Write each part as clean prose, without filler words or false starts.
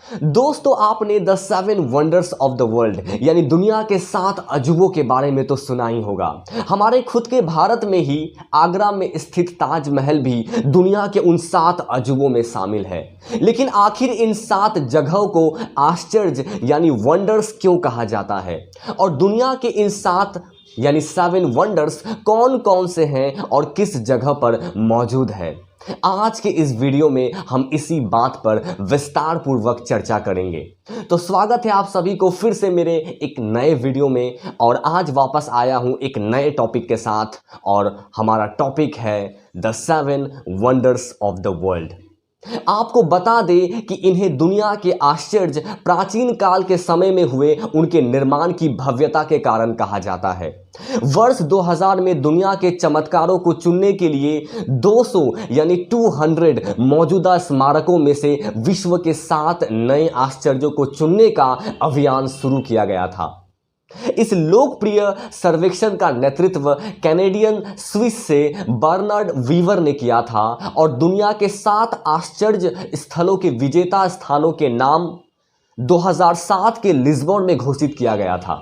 दोस्तों, आपने the 7 wonders of the world यानी दुनिया के 7 अजूबों के बारे में तो सुना ही होगा। हमारे खुद के भारत में ही आगरा में स्थित ताजमहल भी दुनिया के उन 7 अजूबों में शामिल है। लेकिन आखिर इन 7 जगहों को आश्चर्य यानी वंडर्स क्यों कहा जाता है, और दुनिया के इन 7 यानी 7 वंडर्स कौन कौन से हैं और किस जगह पर मौजूद है? आज के इस वीडियो में हम इसी बात पर विस्तार पूर्वक चर्चा करेंगे। तो स्वागत है आप सभी को फिर से मेरे एक नए वीडियो में, और आज वापस आया हूं एक नए टॉपिक के साथ, और हमारा टॉपिक है the 7 wonders of the world. आपको बता दें कि इन्हें दुनिया के आश्चर्य प्राचीन काल के समय में हुए उनके निर्माण की भव्यता के कारण कहा जाता है। वर्ष 2000 में दुनिया के चमत्कारों को चुनने के लिए 200 यानी 200 मौजूदा स्मारकों में से विश्व के 7 नए आश्चर्यों को चुनने का अभियान शुरू किया गया था। इस लोकप्रिय सर्वेक्षण का नेतृत्व कैनेडियन स्विस से बर्नार्ड वीवर ने किया था, और दुनिया के 7 आश्चर्य स्थलों के विजेता स्थानों के नाम 2007 के लिस्बन में घोषित किया गया था।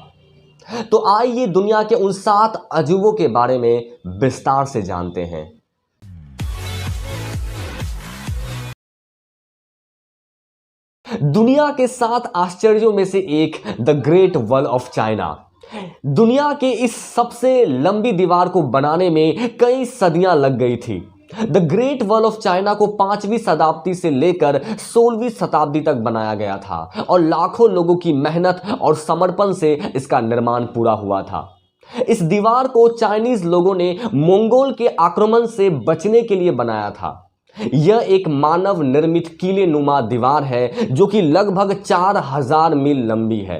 तो आइए दुनिया के उन 7 अजूबों के बारे में विस्तार से जानते हैं। दुनिया के 7 आश्चर्यों में से एक the great wall of China. दुनिया के इस सबसे लंबी दीवार को बनाने में कई सदियां लग गई थी। The great wall of China को 5वीं शताब्दी से लेकर 16वीं शताब्दी तक बनाया गया था, और लाखों लोगों की मेहनत और समर्पण से इसका निर्माण पूरा हुआ था। इस दीवार को चाइनीज लोगों ने मंगोल के आक्रमण से बचने के लिए बनाया था। यह एक मानव निर्मित किले नुमा दीवार है जो कि लगभग 4000 मील लंबी है।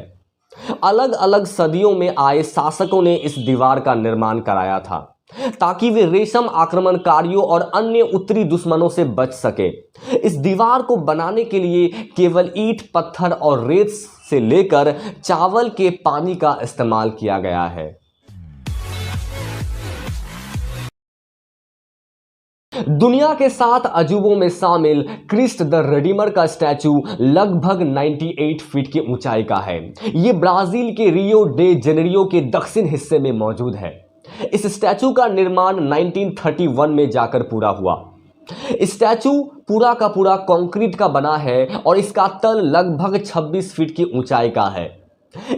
अलग अलग सदियों में आए शासकों ने इस दीवार का निर्माण कराया था ताकि वे रेशम आक्रमणकारियों और अन्य उत्तरी दुश्मनों से बच सके। इस दीवार को बनाने के लिए केवल ईंट, पत्थर और रेत से लेकर चावल के पानी का इस्तेमाल किया गया है। दुनिया के 7 अजूबों में शामिल क्रिस्ट द रिडीमर का स्टैचू लगभग 98 फीट की ऊंचाई का है। यह ब्राजील के रियो डे जेनेरियो के दक्षिण हिस्से में मौजूद है। इस स्टैचू का निर्माण 1931 में जाकर पूरा हुआ। स्टैचू पूरा का पूरा कंक्रीट का बना है और इसका तल लगभग 26 फीट की ऊंचाई का है।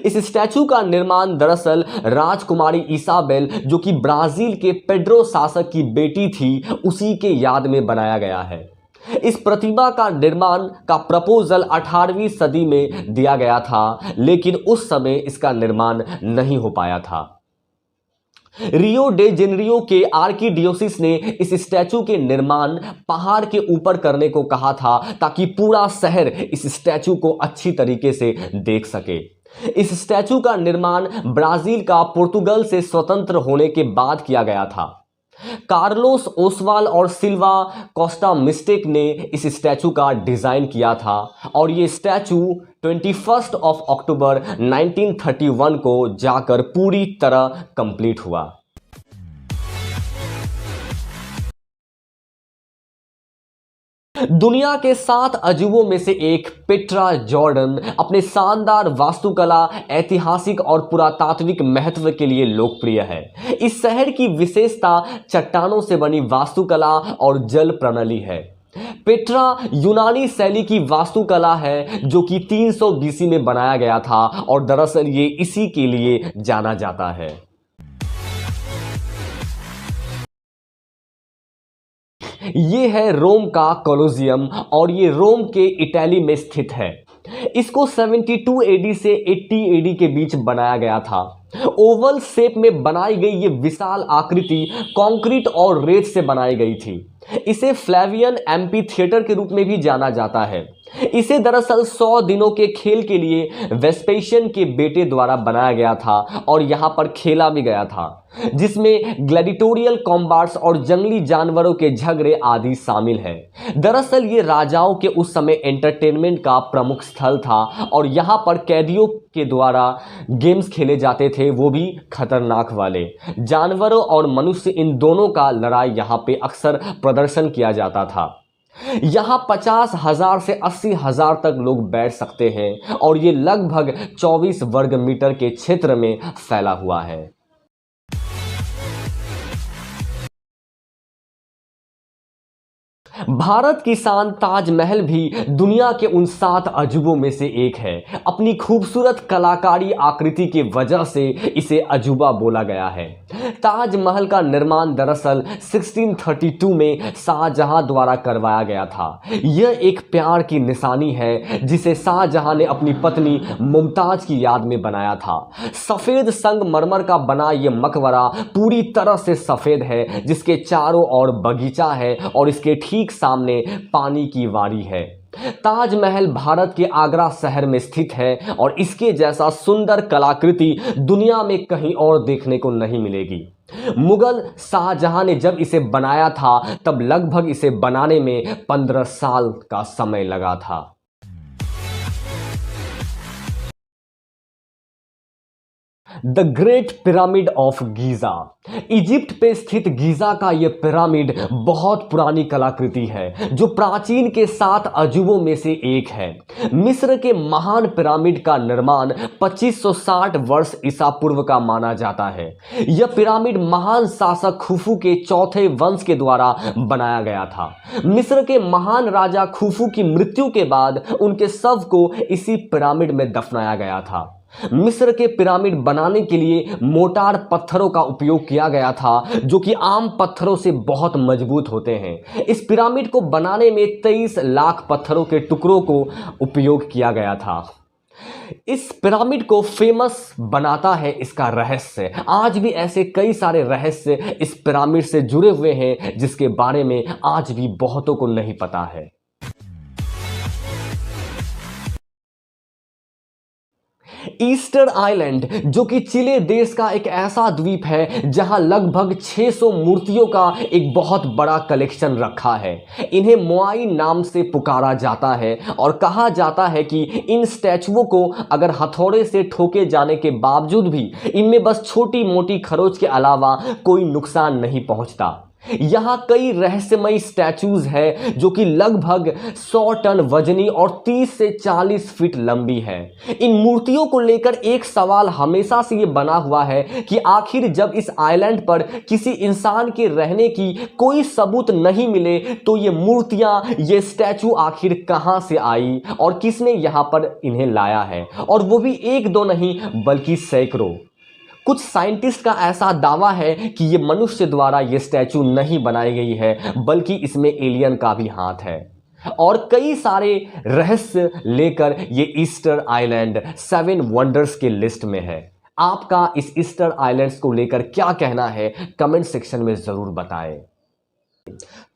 इस स्टैचू का निर्माण दरअसल राजकुमारी इसाबेल, जो कि ब्राजील के पेड्रो शासक की बेटी थी, उसी के याद में बनाया गया है। इस प्रतिमा का निर्माण का प्रपोजल 18वीं सदी में दिया गया था, लेकिन उस समय इसका निर्माण नहीं हो पाया था। रियो डे जेनेरियो के आर्किडियोसिस ने इस स्टैचू के निर्माण पहाड़ के ऊपर करने को कहा था ताकि पूरा शहर इस स्टैचू को अच्छी तरीके से देख सके। इस स्टैचू का निर्माण ब्राजील का पुर्तगाल से स्वतंत्र होने के बाद किया गया था। कार्लोस ओसवाल और सिल्वा कोस्टा मिस्टेक ने इस स्टैचू का डिजाइन किया था, और ये स्टैचू 21 अक्टूबर 1931 को जाकर पूरी तरह कंप्लीट हुआ। दुनिया के 7 अजूबों में से एक पेट्रा जॉर्डन अपने शानदार वास्तुकला, ऐतिहासिक और पुरातात्विक महत्व के लिए लोकप्रिय है। इस शहर की विशेषता चट्टानों से बनी वास्तुकला और जल प्रणाली है। पेट्रा यूनानी शैली की वास्तुकला है जो कि 300 बीसी में बनाया गया था, और दरअसल ये इसी के लिए जाना जाता है। ये है रोम का कोलोसियम, और ये रोम के इटली में स्थित है। इसको 72 एडी से 80 एडी के बीच बनाया गया था। ओवल शेप में बनाई गई ये विशाल आकृति कंक्रीट और रेत से बनाई गई थी। इसे फ्लेवियन एम्पी थिएटर के रूप में भी जाना जाता है। इसे दरअसल 100 दिनों के खेल के लिए वेस्पेशियन के बेटे द्वारा बनाया गया था, और यहाँ पर खेला भी गया था, जिसमें ग्लैडिएटोरियल कॉम्बाट्स और जंगली जानवरों के झगड़े आदि शामिल है। दरअसल ये राजाओं के उस समय एंटरटेनमेंट का प्रमुख स्थल था, और यहाँ पर कैदियों के द्वारा गेम्स खेले जाते थे, वो भी खतरनाक वाले। जानवरों और मनुष्य इन दोनों का लड़ाई यहाँ पे अक्सर प्रदर्शन किया जाता था। यहाँ 50,000 से 80,000 तक लोग बैठ सकते हैं और ये लगभग 24 वर्ग मीटर के क्षेत्र में फैला हुआ है। भारत की शान ताजमहल भी दुनिया के उन 7 अजूबों में से एक है। अपनी खूबसूरत कलाकारी आकृति की वजह से इसे अजूबा बोला गया है। ताजमहल का निर्माण दरअसल 1632 में शाहजहां द्वारा करवाया गया था। यह एक प्यार की निशानी है जिसे शाहजहां ने अपनी पत्नी मुमताज की याद में बनाया था। सफेद संगमरमर का बना यह मकबरा पूरी तरह से सफेद है, जिसके चारों ओर बगीचा है और इसके ठीक सामने पानी की वारी है। ताजमहल भारत के आगरा शहर में स्थित है और इसके जैसा सुंदर कलाकृति दुनिया में कहीं और देखने को नहीं मिलेगी। मुगल शाहजहां ने जब इसे बनाया था तब लगभग इसे बनाने में 15 साल का समय लगा था। The great pyramid of Giza. Egypt पे स्थित गीजा का यह पिरामिड बहुत पुरानी कलाकृति है जो प्राचीन के 7 अजूबों में से एक है। मिस्र के महान पिरामिड का निर्माण 2560 वर्ष ईसा पूर्व का माना जाता है। यह पिरामिड महान शासक खुफू के चौथे वंश के द्वारा बनाया गया था। मिस्र के महान राजा खुफू की मृत्यु के बाद उनके शव को इसी पिरामिड में दफनाया गया था। मिस्र के पिरामिड बनाने के लिए मोटार पत्थरों का उपयोग किया गया था जो कि आम पत्थरों से बहुत मजबूत होते हैं। इस पिरामिड को बनाने में 23 लाख पत्थरों के टुकड़ों को उपयोग किया गया था। इस पिरामिड को फेमस बनाता है इसका रहस्य। आज भी ऐसे कई सारे रहस्य इस पिरामिड से जुड़े हुए हैं जिसके बारे में आज भी बहुतों को नहीं पता है। ईस्टर आइलैंड, जो कि चिले देश का एक ऐसा द्वीप है जहां लगभग 600 मूर्तियों का एक बहुत बड़ा कलेक्शन रखा है। इन्हें मोआई नाम से पुकारा जाता है और कहा जाता है कि इन स्टैचुओं को अगर हथौड़े से ठोके जाने के बावजूद भी इनमें बस छोटी मोटी खरोच के अलावा कोई नुकसान नहीं पहुंचता। यहाँ कई रहस्यमयी स्टैचूज है जो कि लगभग 100 टन वजनी और 30 से 40 फीट लंबी है। इन मूर्तियों को लेकर एक सवाल हमेशा से ये बना हुआ है कि आखिर जब इस आइलैंड पर किसी इंसान के रहने की कोई सबूत नहीं मिले तो ये मूर्तियां, ये स्टैचू आखिर कहां से आई और किसने यहाँ पर इन्हें लाया है, और वो भी एक दो नहीं बल्कि सैकड़ों। कुछ साइंटिस्ट का ऐसा दावा है कि ये मनुष्य द्वारा ये स्टैचू नहीं बनाई गई है बल्कि इसमें एलियन का भी हाथ है। और कई सारे रहस्य लेकर ये ईस्टर आइलैंड 7 वंडर्स के लिस्ट में है। आपका इस ईस्टर आइलैंड्स को लेकर क्या कहना है कमेंट सेक्शन में जरूर बताएं।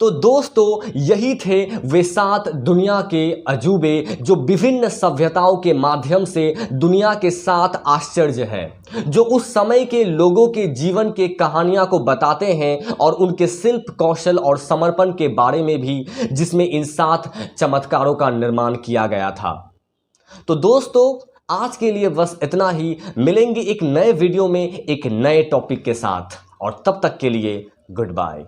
तो दोस्तों, यही थे वे 7 दुनिया के अजूबे जो विभिन्न सभ्यताओं के माध्यम से दुनिया के 7 आश्चर्य हैं, जो उस समय के लोगों के जीवन के कहानियां को बताते हैं और उनके शिल्प कौशल और समर्पण के बारे में भी, जिसमें इन 7 चमत्कारों का निर्माण किया गया था। तो दोस्तों, आज के लिए बस इतना ही। मिलेंगे एक नए वीडियो में एक नए टॉपिक के साथ, और तब तक के लिए गुड बाय।